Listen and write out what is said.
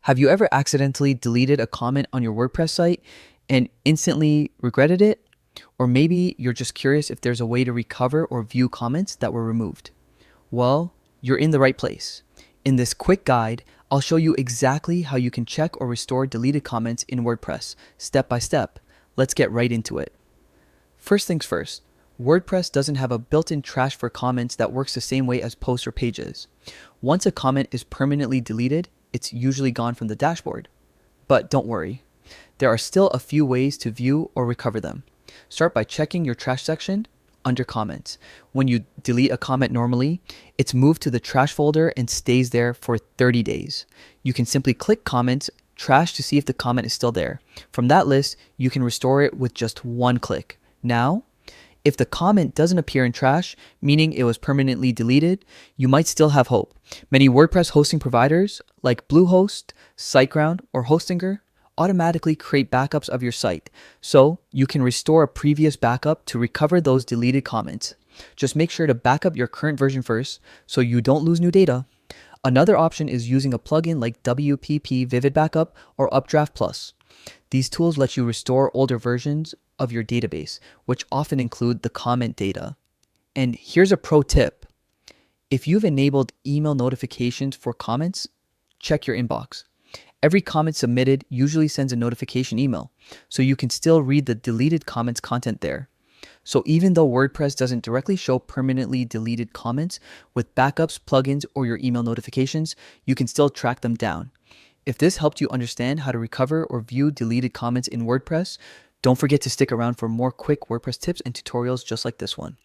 Have you ever accidentally deleted a comment on your WordPress site and instantly regretted it? Or maybe you're just curious if there's a way to recover or view comments that were removed. Well, you're in the right place. In this quick guide, I'll show you exactly how you can check or restore deleted comments in WordPress, step by step. Let's get right into it. First things first, WordPress doesn't have a built-in trash for comments that works the same way as posts or pages. Once a comment is permanently deleted, it's usually gone from the dashboard. But don't worry, there are still a few ways to view or recover them. Start by checking your trash section under comments. When you delete a comment normally, it's moved to the trash folder and stays there for 30 days. You can simply click comments, trash to see if the comment is still there. From that list, you can restore it with just one click. Now, if the comment doesn't appear in trash, meaning it was permanently deleted, you might still have hope. Many WordPress hosting providers like Bluehost, SiteGround, or Hostinger automatically create backups of your site, so you can restore a previous backup to recover those deleted comments. Just make sure to back up your current version first so you don't lose new data. Another option is using a plugin like WPP Vivid Backup or Updraft Plus. These tools let you restore older versions of your database, which often include the comment data. And here's a pro tip. If you've enabled email notifications for comments, check your inbox. Every comment submitted usually sends a notification email, so you can still read the deleted comments content there. So even though WordPress doesn't directly show permanently deleted comments, with backups, plugins, or your email notifications, you can still track them down. If this helped you understand how to recover or view deleted comments in WordPress, don't forget to stick around for more quick WordPress tips and tutorials just like this one.